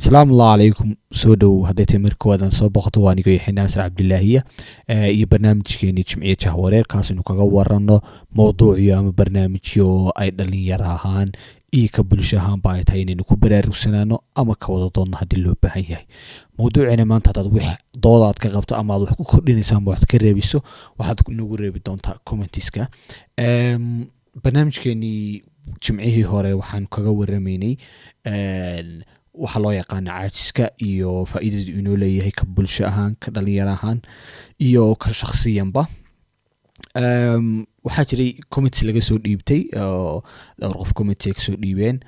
السلام الله عليكم سودو هديتي مركوادان soo boqoto waan igu yahay Naasir Cabdillaahiya iyo barnaamijkeeni jimciye jahwareer kaas inuu kaga warano mowduucyo ama barnaamijyo ay dhalinyaro ahaan iyo ka bulsho ahaan baa tahay inaynu ku baraarugsanaano ama ka wada doonno haddii loo baahan yahay mowduucina maanta hadaad wax doodaad ka qabto ama aad wax ku kordhinaysaa ama wax ka reebiso waxaad nagu reebi doontaa commentiska barnaamijkeeni jimcihii hore waxaan kaga waramaynay waxa loo yaqaan caajiska iyo faa'iidada inuu leeyahay ka bulsho ahaan ka dhalinyaro ahaan iyo ka shakhsiyanba waxaa jiray comments laga soo dhiibtay oo dhowr qof comments ka soo dhiibeen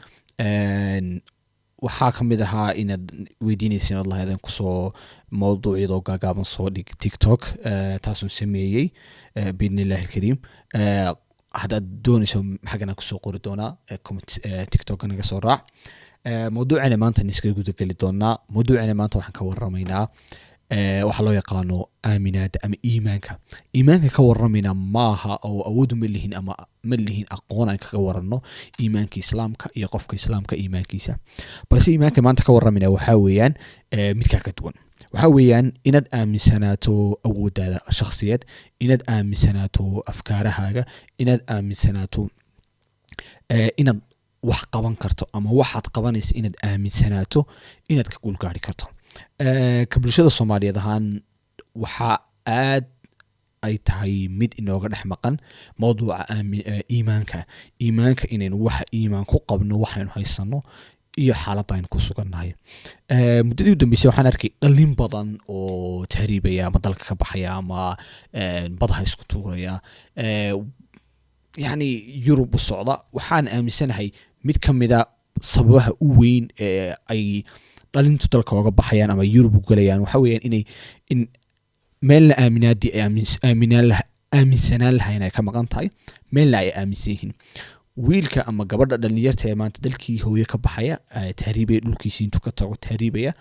waxaa kamid ahaa inaad weydiinayseen wallahi adan ku soo mowduucyada gaagaaban soo dhig TikTok taasoo sameeyay biidnillaahi alkariim haddaad doonayso xagana ku soo qori doonaa comments TikTok naga soo raac موضوعنا maanta niska guda gali doonaa موضوعنا maanta waxaan ka waramaynaa waxa loo yaqaano aaminaada ama iimaanka ka waramayna maaha oo awood ma lihin ama ma lihin aqoon aan kaga warano iimaanka islaamka iyo qofka islaamka iimaankiisa balse iimaanka maanta ka waramayna waxa weeyaan mid ka duwan waxa weeyaan inaad aaminsanaato awoodaada shakhsiyeed inaad aaminsanaato afkaarahaaga inaad aaminsanaato inaad wax qaban karto ama waxaad qabanaysa inaad aaminsanaato inaad ka guulgaari karto ka bulshada Soomaaliyeed ahaan waxa aad ay tahay mid inooga dhex maqan mowduuca iimaanka inaynu waxa iimaan ku qabno waxaynu haysano iyo xaaladda aynu ku sugannahay muddadii u dambeysay waxaan arkay dhalin badan oo tahriibaya ama dalka ka baxaya ama badaha isku tuuraya يعني يوروب الصعدة وحان آمسنهاي مid kamida sababaha u weyn ee ay dhalintu dalka uga baxayaan ama Yurub u galayaan waxa weeyaan inay in meel aaminaadi aaminsanaan lahayn ay ka maqan tahay meel ay aaminsiin wiilka ama gabadha dhalinyarta ee maanta dalkii hooyo ka baxaya tahriibay dhulkiisa intuu ka tago tahriibaya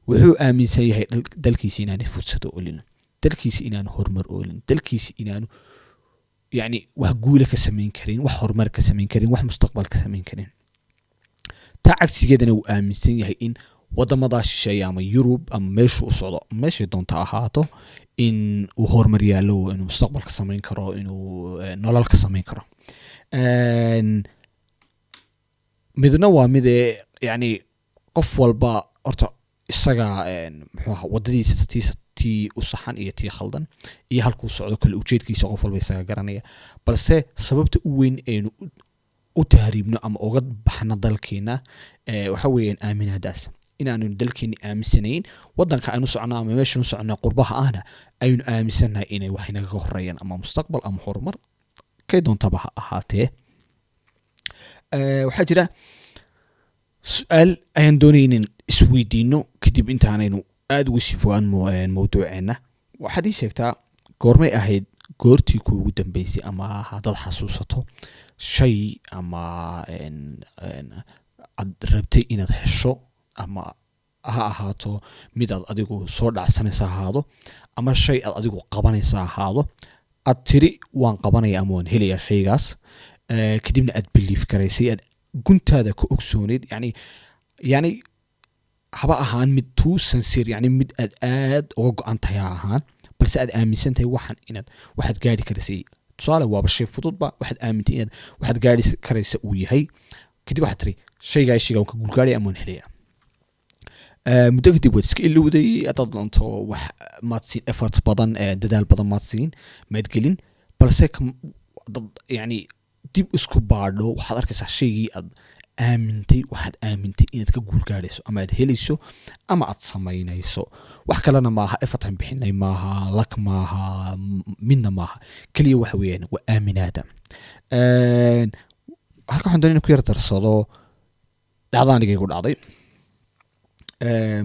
wuxuu aaminsan yahay dalkiisa inaan fursad u olin dalkiisa inaan horumar u olin dalkiisa inaan يعني وهقوله كسمين كرين وحرمر كسمين كرين ومستقبل كسمين كرين تعكس جدا وآمنين هي إن وده مضاش شيء أما يوروب أما مش وصلا مش يدون تاهاته إن وحرمر يالو إنه مستقبل كسمين كرا إنه نلال كسمين كرا مدنا ومد يعني قفل با أرتا السجا وددي tii u saxan iyo tii khaldan iyo halkuu socdo kale ujeedkiisa qof walba isaga garanaya balse sababta u weyn ee u tahriibno ama uga baxna dalkeena waxa weeyaan aaminaadaas inaanu dalkeena aaminsanayn wadanka aynu soconaa ama meesha aynu soconaa qurbaha ahna aynu aaminsanahay inay wax inaga horeeyaan ama mustaqbal ama horumar kay doontaba ha ahaatee waxa jira su'aal ayaan doonaynin isweydiino kadib intaanaynu aad ugu sifaan mowduuceena waxaad ii sheegtaa goormay ahayd goortii kuugu dambeysay ama haddaad xasuusato shay ama aad rabtay inaad hesho ama ha ahaato mid aad adigu soo dhacsanaysa ahaado ama shay aad adigu qabanaysa ahaado aad tiri waan qabanaya ama waan helayaa shaygaas kadibna aad belief garaysay aad guntaada ka ogsooneyd yani haba ahaan mid too sincere yani mid aad uga go'an tahay ahaan balse aad aaminsan tahay waxan inaad waxaad gaari karaysay tusaale waa shay fududba waxaad aamintay inaad waxaad gaari karaysa uu yahay kadib waxaad tiri shayga ka guulgaari ama helaya muddo kadib waad iska ilowday aad doonto wax maad siin effort badan dadaal badan maad siin maad gelin balse yani dib isku baadho waxaad arkaysaa shaygii aad aamintay waxaad aamintay inaad ka guulgaarayso ama aad helayso ama aad samaynayso wax kalena maaha effort bixinay maaha lak maaha midna maaha kaliya waxa weeyaan waa aaminaada halka waxaan doonayna ku yar darsado dhacdaanigay ku dhacday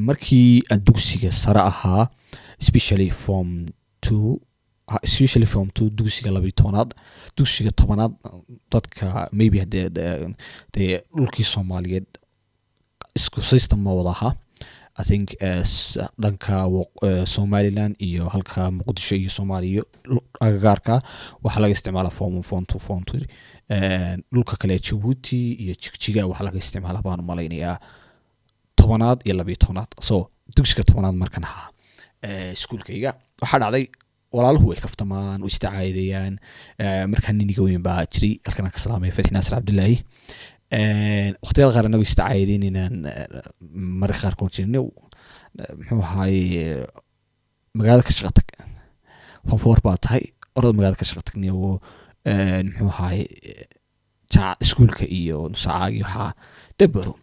markii aan dugsiga sare ahaa especially form 2 dugsiga 12aad dugsiga 10aad dadka maybe hadee dhulkii Soomaaliyeed isku system ma wadaha I think dhanka Somaliland iyo halka Muqdisho iyo Soomaaliya agagaarka waxa laga isticmaalaa form 2 dhulka kale Djibouti iyo Jigjiga waxa laga isticmaalaa baan malaynayaa tobanaad iyo 12aad so dugsiga tobanaad markan ahaa iskuulkayga waxa dhacday walaaluhu way kaftamaan oo istacaayadayaan markaan niniga weyn baa jiray halkan ka salaamay Fatih Nasir Abdullahi waqtiyada qaar anagu istacaayadeen inaan mar qaar ku jirnay muxuu ahaay magaalada ka shaqo tag fanfoor baa tahay orod magaalada ka shaqo tagnay oo muxuu ahaay iskuulka iyo nusacaagi waxa dabaro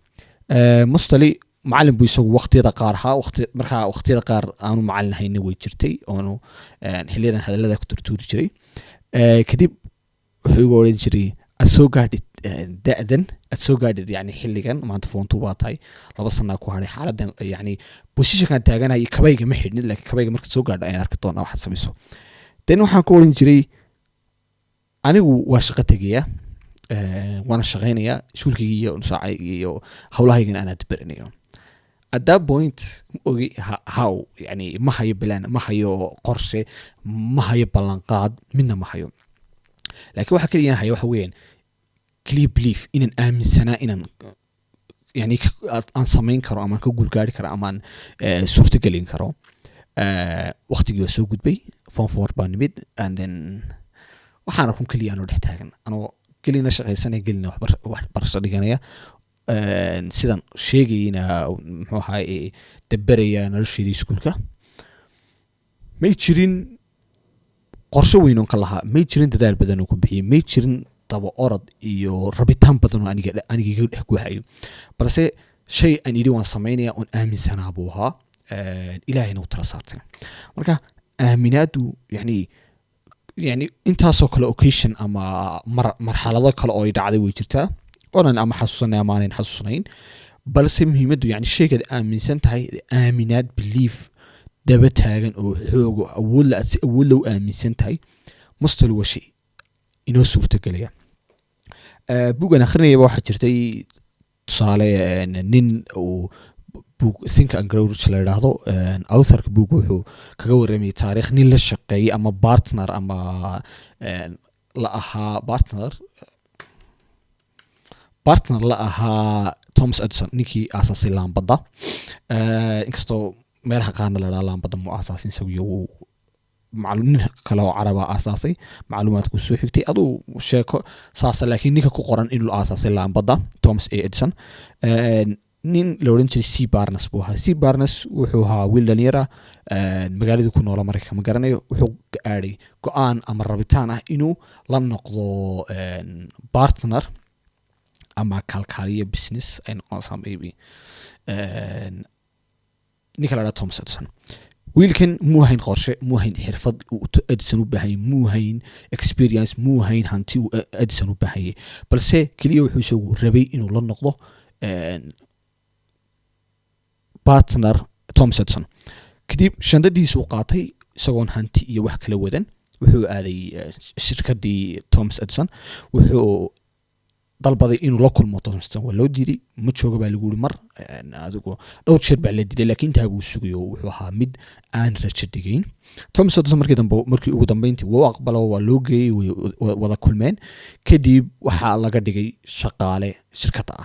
mustali macallin buu isagu waqtiyada qaar waqtiyada qaar aanu macallin hayna way jirtay oo xiliyadan hadalada ku turtuuri jiray kadib wuxuu ugu oran jiray asoo gaadid da'dan asoo gaadid yani xilligan maanta foontu waa tahay 2 sano ku haray xaaladan yani position-kan taaganay kabayga ma xidhnid laakiin kabayga marka soo gaadho ayaan arki doonaa waxa samayso tan waxaan ku oran jiray anigu waa shaqo tagaya وانا شغينيا شغلكي iyo nusaacay iyo hawlahaygan aan adbaranayo at that point ogi how yani ma hayo plan ma hayo qorshe ma hayo ballan qaad midna ma hayo laakiin waxa kaliya hayo waxa weeyaan clear belief inaan aaminsana inaan yani aan samayn karo ama ka guul gaari karo ama suurta galin karo waqtigii soo gudbay form 4 baan nimid and then waxaan ku kaliya aan dhex taagan anoo gelina shaqaysanay gelina wax barasho dhiganaya sidan sheegayna muxuu ahaay dabaraya noloshii iskuulka may jirin qorshe weyn oo ka lahaa may jirin dadaal badan oo ku bixiyay may jirin daba orod iyo rabitaan badan oo aniga dhex guuxayo balse shay aan idhi waan sameynaya oo aaminsanaa buu ahaa ilaahayna uu tala saartay marka aaminaadu يعني intaasoo kale occasion ama marxalado kale oo ay dhacday way jirtaa onan ama xasuusnaa ama aan xasuusnayn balse muhiimadu yani sheegad aaminsan tahay aaminaad belief daba taagan oo xoog awood loo aaminsan tahay mustal waa shay inoo suurta galaya buugan akhrinayba waxa jirtay tusaale nin oo book think and grow rich la yiraahdo author ka book wuxuu kaga waramay taariikh nin la shaqeeyay ama partner ama la ahaa partner la ahaa Thomas Edison ninkii aasasay laambada inkastoo meelaha qaarna la yiraahdo laambada mu aasaasin isagu macluumaad kale oo caraba aasasay macluumaadku soo xigtay aduu sheeko saasa laakiin ninka ku qoran inuu aasasay laambada Thomas Edison nin la oran jiray C Barnes buu ahaa C Barnes wuxuu ahaa wiil dhalinyara magaalada ku nool Mareykanka ma garanayo wuxuu gaaray go'aan ama rabitaan ah inuu la noqdo partner ama kalkaaliye business ay noqon maybe Nikola Thomas Edison wiilkan muu hayn qorshe muu hayn xirfad uu Edison u baahay muu hayn experience muu hayn hanti uu Edison u baahay balse kaliya wuxuu soo rabay inuu la noqdo partner Thomas Edison kadib shandadiisu qaatay isagoon hanti iyo wax kala wadan wuxuu aaday shirkadii Thomas Edison wuxuu dalbaday inuu la kulmo Thomas Edison waa loo diiday ma jooga baa lagu yiri mar adigu dhowr jeer baa la diiday laakiin taa uu sugayo wuxuu ahaa mid aan rajo dhigayn Thomas Edison markii ugu dambeyntii wuu aqbalay waa loo geeyay wada kulmeen kadib waxa laga dhigay shaqaale shirkadda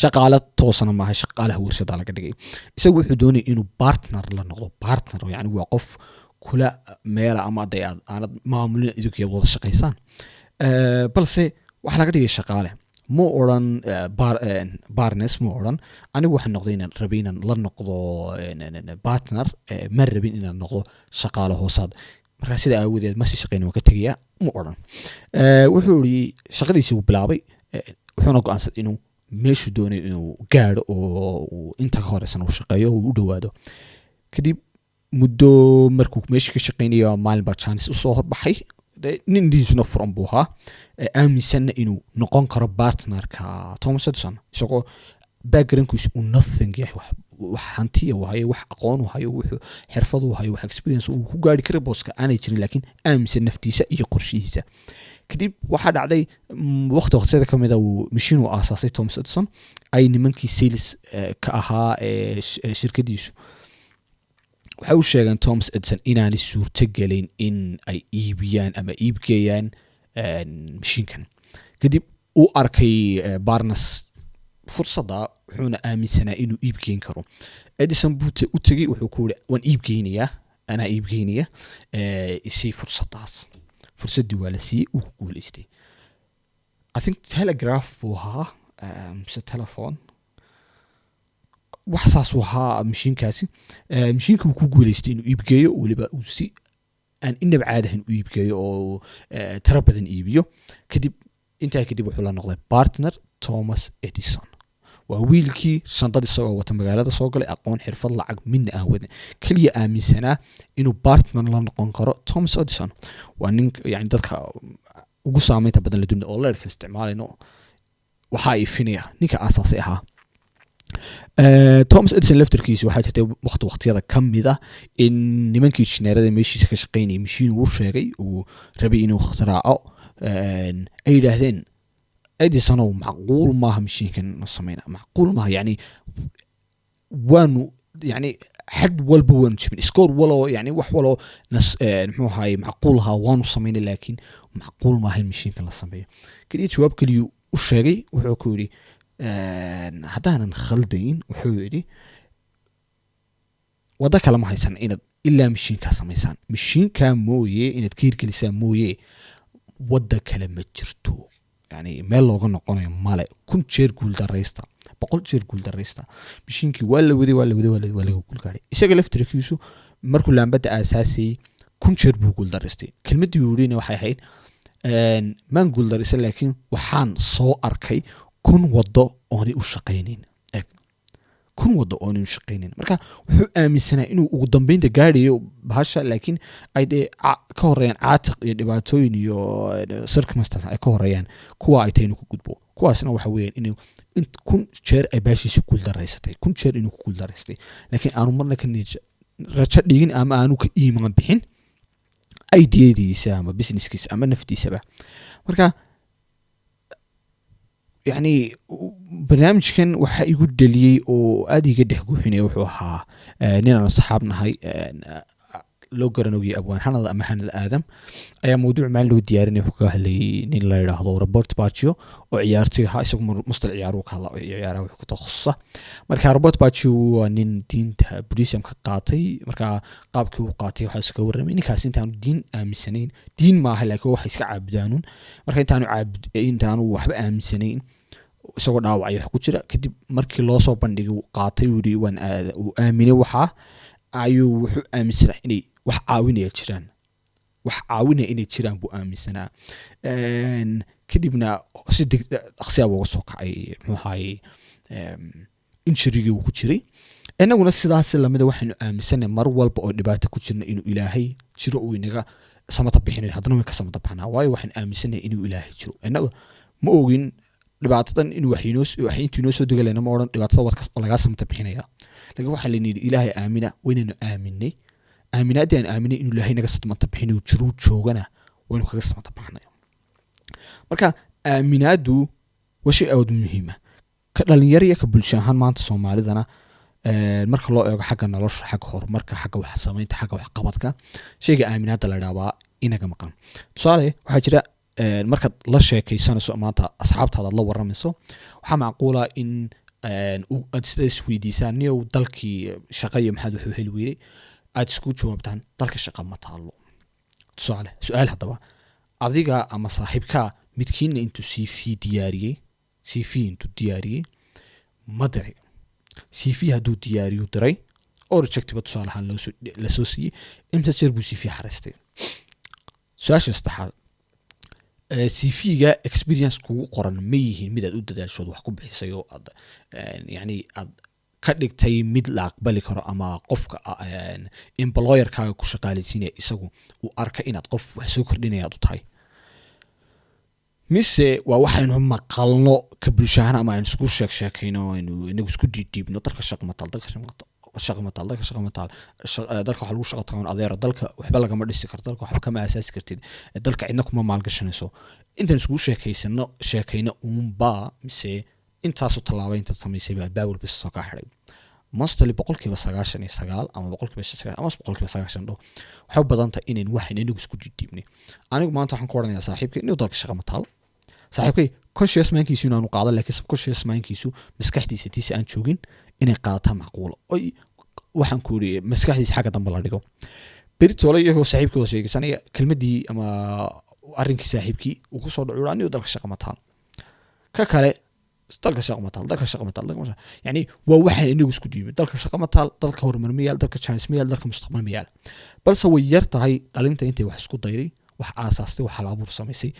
shaqaale toosana ma aha shaqaalaha warshada laga dhigay isagu wuxuu doonay inuu partner la noqdo partner yani waa qof kula meel ama aanad maamulin idinku wada shaqaysaan balse waxa laga dhigay shaqaale ma oran Barnes ma oran anigu waxaan noqday inaan rabay inaan la noqdo partner ma rabin inaan noqdo shaqaale hoosaad marka sida awoodeed ma si shaqeyn waa ka tagaya ma oran wuxuu yiri shaqadiisii uu bilaabay wuxuuna go'aansaday inuu meeshu doonay inuu gaaro oo inta ka horeysan uu shaqeeyo oo u dhawaado kadib muddo markuu meesha ka shaqeynayo maalin baa chance u soo horbaxay nin diisuna furan buu ahaa aaminsan inuu noqon karo partnerka Thomas Edison isagoo backgroundkiisu uu nothing yahay wax hanti waayo wax aqoon waayo wuxuu xirfad waayo wax experience uu ku gaari karo booska aanay jirin laakiin aaminsan naftiisa iyo qorshihiisa kadib waxa dhacday waqtiga kamid ah uu machine uu aasasay Thomas Edison ay nimankii sales ka ahaa shirkadiisu waxa uu sheegay Thomas Edison inaanay suurto galin in ay iibiyaan ama iibgeeyaan machine-kan kadib uu arkay Barnes fursada wuxuuna aaminsanaa inuu iib geyn karo. Edison buu u tegey wuxuu ku yidhi waan iib geynayaa anaa iib geynaya isii fursaddii waa la siiyey uu ku guulaystay. I think telegraph buu ahaa mise telephone wax saas uu ahaa mashiinkaasi. Mashiinka uu ku guulaystay inuu iib geeyo weliba uu si aan inaba caadahan u iib geeyo oo tiro badan iibiyo. kadib wuxuu la noqday partner Thomas Edison. waa wiilkii shandad isagoo wata magaalada soo galay aqoon xirfad lacag midna aan wadin kaliya aaminsanaa inuu partner la noqon karo Thomas Edison. waa nin yani dadka ugu saameynta badan la dunida oo leerka isticmaalayno waxaa ifinaya ninka aasaasay ahaa. Thomas Edison laftarkiisa waxaa jirtay waqtiyada ka mid ah in nimankii injineerada meeshiisa ka shaqaynayay mashiin uu sheegay uu rabay inuu ikhtiraco ay yidhaahdeen Edison oo macquul maaha mashiinkan sameynaa macquul maaha yani waanu yani xad walba waanu jibin score walo yani wax walo muxuu ahaay macquul ahaa waanu sameynay laakiin macquul maaha in mashiinkan la sameeyo. kaliya jawaab kaliya u sheegay wuxuu ku yidhi haddaanan khaldayn wuxuu yidhi waddo kale ma haysan inaad ilaa mashiinkaa samaysaan mashiinkaa mooye inaad ka hirgelisaan mooye wadda kale ma jirto. يعني meel looga noqonayo male 1000 jeer guul dareysta 100 jeer guul dareysta mashiinkii waa la waday waa laga guul gaaray. isaga laftirkiisu markuu laambada aasaasay 1000 jeer buu guul dareystay. kelmadii uu yidhi waxay ahayd maan guul dareysay laakiin waxaan soo arkay 1000 waddo oonay u shaqaynayn 1000 waddo oonay u shaqaynayn. marka wuxuu aaminsanaa inuu ugu dambeynta gaadhayo bahasha laakiin ay ka horeeyaan caatiq iyo dhibaatooyin iyo circumstances ay ka horeeyaan kuwa ay tahay inuu ku gudbo. kuwaasna waxa weeyaan inuu 1000 jeer ay baashiisa guul dareysatay 1000 jeer inuu ku guul dareystay laakiin aanu marna ka rajo dhigin ama aanu ka iimaan bixin ideadiisa ama businesskiisa ama naftiisaba. marka يعني barnaamijkan waxa igu dhaliyay oo aad iga dhex guuxinay wuxuu ahaa ninaan asxaabnahay loo garanayay abwaan xanada ama xanada aadam ayaa mawduuc maalin loo diyaarinay wuxuu ka hadlayay nin la yiraahdo Robert Baggio oo ciyaartoy ahaa isagu mustal ciyaaruhu ka hadlay ciyaaraha wuxuu ku takhasusay. marka Robert Baggio waa nin diinta Buddhism ka qaatay. marka qaabkii uu qaatay waxa iska warramay ninkaas intaanu diin aaminsanayn diin maaha laakiin waxa iska caabudaanuun. marka intaanu waxba aaminsanayn isagoo dhaawacay wax ku jira kadib markii loo soo bandhigay qaatay uu aaminay waxa ayuu wuxuu aaminsanaa inay wax caawinaya inay jiraan buu aaminsanaa. kadibna si dhaqsi ah uga soo kacay muxuu ahaay injirigii uu ku jiray. inaguna sidaas lamida waxaanu aaminsanay mar walba oo dhibaato ku jirna inuu ilaahay jiro uu inaga samata bixinayo haddana way ka samata baxnaa waayo waxaan aaminsanay inuu ilaahay jiro. inaga ma ogin dhibaatadan inuu wax intuu inoo soo degalayna ma odhan dhibaatada wadka lagaa samata bixinaya laakiin waxaa layidhi ilaahay aamina waynaynu aaminay aaminaadii aan aaminay inuu ilaahay naga samata bixinayo jiruu joogana waynu kaga samata baxnay. marka aaminaadu waa shay aad muhiima ka dhalinyaro iyo ka bulsho ahaan maanta Soomaalidana marka loo eego xagga nolosha xagga horumarka xagga wax samaynta xagga wax qabadka shayga aaminaada la yiraahdaa inaga maqan. tusaale waxaa jira markaad la sheekaysanayso maanta asxaabtaada la waramayso waxa macquul ah in aad sida isweydiisaan niyow dalkii shaqada maxaad wuxuu heli weeyay aad isku jawaabtaan dalka shaqa ma taalo. tusaale su'aal hadaba adiga ama saaxiibka midkiina intuu CV intuu diyaariyay ma diray CV hadduu diyaariyo diray oo rejected tusaale ahaan la soo siiyay imsa jeer buu CV xareystay. su'aasha saddexaad CV-ga experience kugu qoran ma yihiin mid aad u dadaashood wax ku bixisay oo aad yani aad ka dhigtay mid la aqbali karo ama qofka employer-kaaga ku shaqaalaysiinaya isagu uu arka inaad qof wax soo kordhinaya aad u tahay. mise waa waxaynu maqalno ka bulshahana ama aynu isku sheekayno inagu isku dhiibno dalka shaqo ma taal dalka waxa lagu shaqo tagaan adeero dalka waxba lagama dhisi karo dalka waxba kama asaasi kartid dalka cidna kuma maalgashanayso intaan isku sheekayno baa mise intaasoo tallaabo intaad samaysay baa baawil bis soo ka xiray. mostly 99% ama 99% ama 90% waxay badan tahay inaan wax inagu isku dhiibnay. anigu maanta waxaan ku oranayaa saaxiibkay inuu dalka shaqo ma taal saaxiibkay conscious mindkiisu inaanu qaadan laakiin subconscious mindkiisu maskaxdiisa tiisa aan joogin inay qaadataa macquulo oy waxaan ku yidhi maskaxdiisa xagga dambe la dhigo beritoole iyagoo saaxiibkooda sheegaysanaya kelmadii ama arrinkii saaxiibkii uu ku soo dhaco anigu dalka shaqo mataan ka kale dalka shaqo mataal yani waa waxaan inagu isku dhiibay dalka shaqo mataal dalka horumar ma yaal dalka chance ma yaal dalka mustaqbal ma yaal balse way yar tahay dhalinta intay wax isku dayday wax aasaastay wax hal-abuur samaysay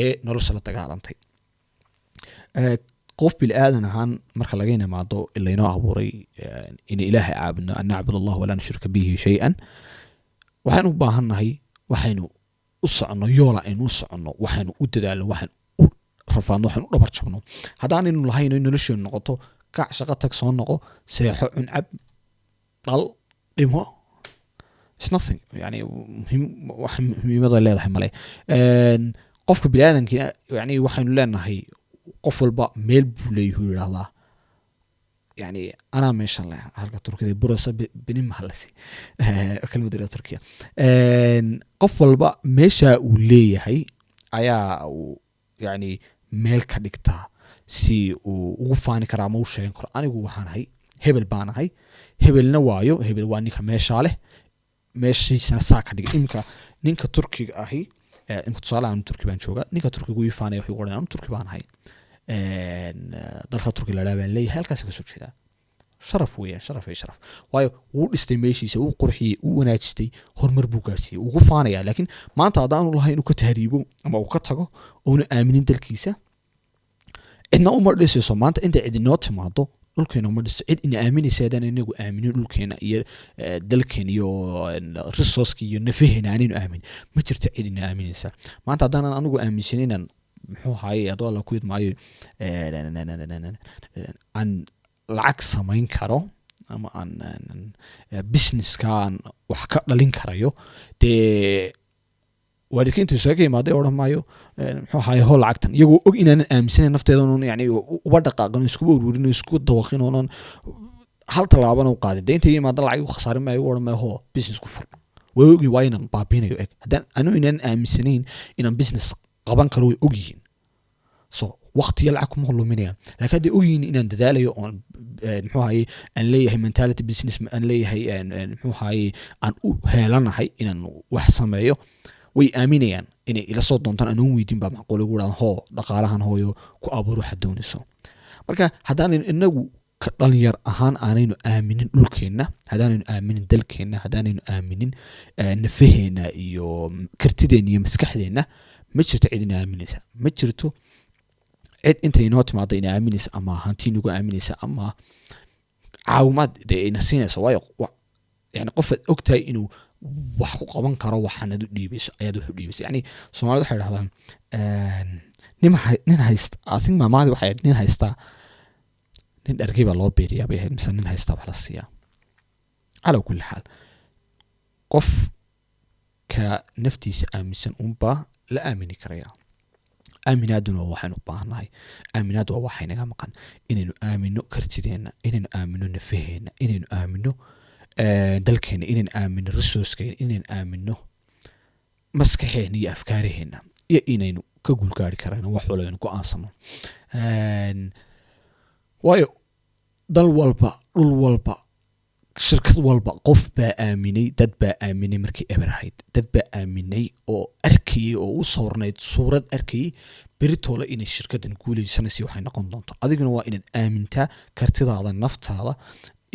ee nolosha la dagaalantay qof bil aadan ahaan marka laga yimaado ilaynoo abuuray in ilaahay caabudno an nacbud allah walaa nushrika bihi shay-an waxaan u baahannahay waxaynu u soconno yoola aynu u soconno waxaynu u dadaalno waxaan u rafaadno waxaan u dhabar jabno haddaanaynu lahayno in nolosheenu noqoto kac shaqo tag soo noqo seexo cuncab dhal dhimo nothing yani wax muhiimada leedahay male qofka biniaadankiina yani waxaynu leenahay qof walba meel buu leeyahuu yidhaahdaa yani anaa meeshan leh halka turkida burasa benin mahalasi kelmadda turkiya qof walba meesha uu leeyahay ayaa uu yani meel ka dhigtaa si uu ugu faani karaa ama u sheegan karo anigu waxaan ahay hebel baan ahay hebelna waayo hebel waa ninka meeshaa leh meeshiisana saa ka dhigay imika ninka turkiga ahi imika tusaale aan turki baan joogaa ninka turkiga uu ifaanaya wuxuu qoran anu turki baan ahay dalka turki la dhaabaan leeyahay halkaas ka soo jeedaa sharaf weeyaan sharaf waayo wuu dhistay meeshiisa uu qurxiyey uu wanaajistay horumar buu gaarsiiyey ugu faanaya laakiin maanta haddaanu lahayn inuu ka tahriibo ama uu ka tago oona aaminin dalkiisa cidna uma dhisayso maanta inta cid inoo timaado dhulkeena uma dhiso cid ina aaminaysa haddaan inagu aaminin dhulkeena iyo dalkeena iyo resourceka iyo nafaheena aanaynu aamin ma jirto cid ina aaminaysa maanta haddaanan anigu aaminsan inaan muxuu ahaye adoo alla ku idmaayo aan lacag samayn karo ama aan businesskaan wax ka dhalin karayo dee waalidkiintu isaga imaaday odhan maayo muxuu ahaye hoo lacagtan iyagoo og inaanan aaminsanayn nafteeda oon yani uba dhaqaaqin iskuba ururin isku dawaqin oonan hal tallaabana u qaadin dee intay imaada lacag u khasaarin maayo u odhan maayo hoo business ku fur way ogi waa inaan baabinayo eg haddaan anu inaan aaminsanayn inaan business qaban karo way ogyihiin so waqtiyo lacag kuma luminayaan laakiin hadday ogyihiin inaan dadaalayo oon muxuu ahaye aan leeyahay mentality business aan leeyahay muxuu ahaye aan u heelanahay inaan wax sameeyo way aaminayaan inay ila soo doontaan anoon weydiin baa macquul ugu dhahan hoo dhaqaalahan hooyo ku abuur waxaad doonayso marka haddaanan inagu ka dhalinyar ahaan aanaynu aaminin dhulkeenna haddaanaynu aaminin dalkeenna haddaanaynu aaminin nafaheenna iyo kartideenna iyo maskaxdeenna ma jirto cid ina aaminaysa ma jirto cid intay inoo timaada ina aaminaysa ama hanti inagu aaminaysa ama caawimaad dee ina siinaysa waayo yani qofaad ogtahay inuu wax ku qaban karo waxaanad u dhiibayso ayaad wax u dhiibayso yani soomaalida waxay dhahdaan nin haysta asin maamaadi waxay ahayd nin haystaa nin dhargay baa loo beeriyaa bay ahayd mise nin haystaa wax la siiyaa calaa kulli xaal qof ka naftiisa aaminsan unbaa la aamini karayaa aaminaaduna waa waxaynu u baahannahay aaminaad waa waxay naga maqan inaynu aamino kartideenna inaynu aamino nafaheenna inaynu aamino dalkeena inaan aamino resourcekeena inaan aamino maskaxeena iyo afkaaraheena iyo inaynu ka guulgaari karayno wax walba aynu go-aansano waayo dal walba dhul walba shirkad walba qof baa aaminay dad baa aaminay markii eber ahayd dad baa aaminay oo arkayay oo u sawirnayd suurad arkayay beritoole inay shirkaddan guulaysanaysa waxay noqon doonto adiguna waa inaad aamintaa kartidaada naftaada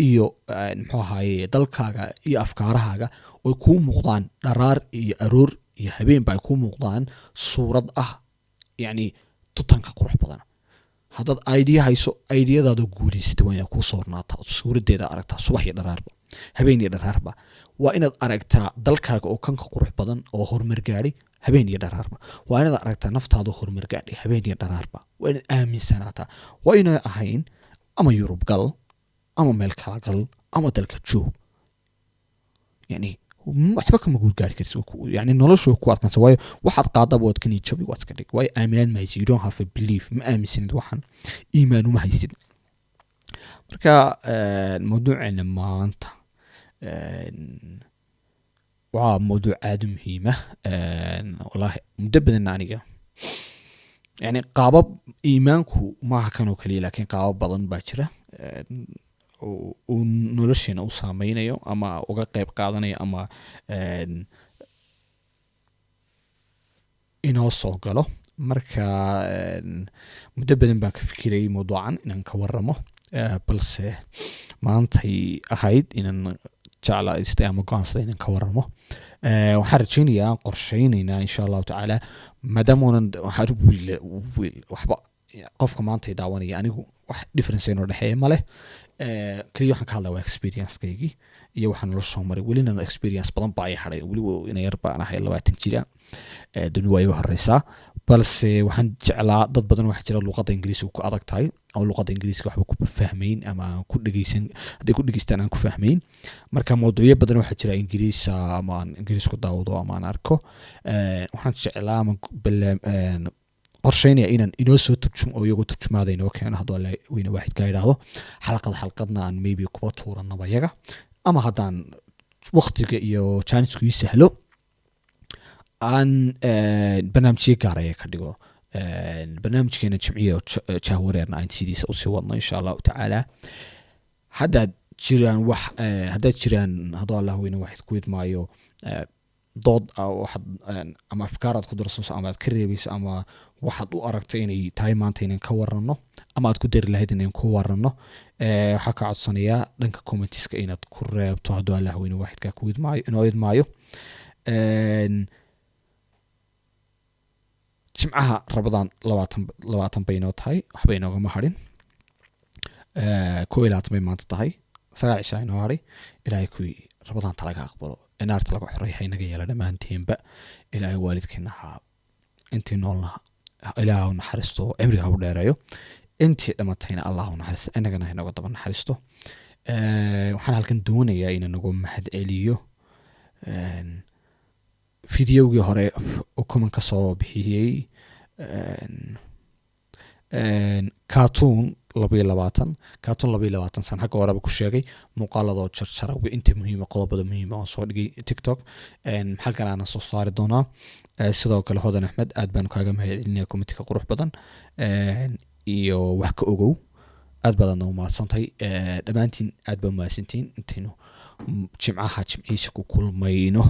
iyo muxuu ahaye dalkaaga iyo afkaarahaaga oy kuu muuqdaan dharaar iyo aroor iyo habeenba ay kuu muuqdaan suurad ah yani tutanka qurux badan haddaad idea hayso ideadaada guulaysata waa inaad kuu sawirnaataa suuraddeeda aragtaa subax iyo dharaarba habeen iyo dharaarba waa inaad aragtaa dalkaaga oo kanka qurux badan oo horumar gaadhay habeen iyo dharaarba waa inaad aragtaa naftaada oo horumar gaadhay habeen iyo dharaarba waa inaad aaminsanaataa waa inay ahayn ama yurub gal ama meel kala gal ama dalka joog yani waxba kama guulgaari karti yani noloshu ku adkansa waayo waxaad qaadaba waad ka niijabi waad iska dhig waayo aaminaad ma haysid you don't have a belief ma aaminsanid waxaan iimaan uma haysid marka mawduuceena maanta waa mawduuc aada u muhiima wallaahi muddo badanna aniga يعني qaabab iimaanku maaha kan oo kaliya laakiin qaabab badan baa jira uu nolosheena u saameynayo ama uga qayb qaadanayo ama inoo soo galo marka muddo badan baan ka fikirayay mawduucan inaan ka waramo balse maantay ahayd inaan jeclaystay ama go'aansaday inaan ka waramo waxaan rajaynayaa qorsheynaynaa insha allahu tacaala maadaama uunan waxba qofka maanta daawanaya anigu wax difference inoo dhexeeya ma leh kaliya waxaan ka hadlaa waa experience-kaygii iyo waxaan nolosha soo maray welina experience badan baa i hadhay weliba ina yar baan ahay 20 jira duni waa iga horeysaa balse waxaan jeclaa dad badan waxaa jira luqadda ingiriisiga ku adag tahay oo luqadda ingiriisiga waxba ku fahmayn ama ku dhegeysan hadday ku dhegeystaan aan ku fahmayn marka mawduucyo badan waxaa jira ingiriis ama aan ingiriis ku daawado ama aan arko waxaan jeclaa ama qorsheynaya inaan inoo soo turjumo oo iyagoo turjumaada inoo keeno hadduu alle weyne waaxid ka idhaahdo xalqadna aan maybe kuba tuuranaba iyaga ama haddaan waqtiga iyo jaanisku ii sahlo aan barnaamijyo gaaraya ka dhigo barnaamijkeena jimciya jahwareerna aan sidiisa usii wadno insha allahu tacaala haddaad jiraan hadduu allah weyne waaxid ku idmaayo dood waxaad ama afkaaraad ku darsanayso ama aad ka reebayso ama waxaad u aragtay inay tahay maanta inaan ka warano ama aad ku dari lahayd inaan ku warano waxaa ka codsanayaa dhanka commentiska inaad ku reebto hadduu allah weyne waaxidka ku idmaayo inoo idmaayo jimcaha rabadaan 20 bay inoo tahay waxba inoogama hadhin 21 bay maanta tahay 9 cishaa inoo hadhay ilaahay kuwii rabadaanta laga aqbalo naarta laga xoreeya inaga yeela dhammaanteenba ilaahay waalidkeena ha intii noolna ilaahay u naxariisto cimriga ha u dheereeyo intii dhamatayna allah u naxariisto inagana inaga daba naxariisto waxaan halkan doonayaa inaan ugu mahad celiyo fideogii hore oo kuman ka soo bixiyey cartoon 22 san xagga horeba ku sheegay muuqaaladoo jarjara inta muhiima qodobada muhiima oo soo dhigay tiktok halkan aan soo saari doonaa sidoo kale hodan axmed aad baan kaaga mahadcelinayaa komitika qurux badan iyo wax ka ogow aad badan u mahadsantahay dhammaantiin aad baa mahadsantiin intaynu jimciisa ku kulmayno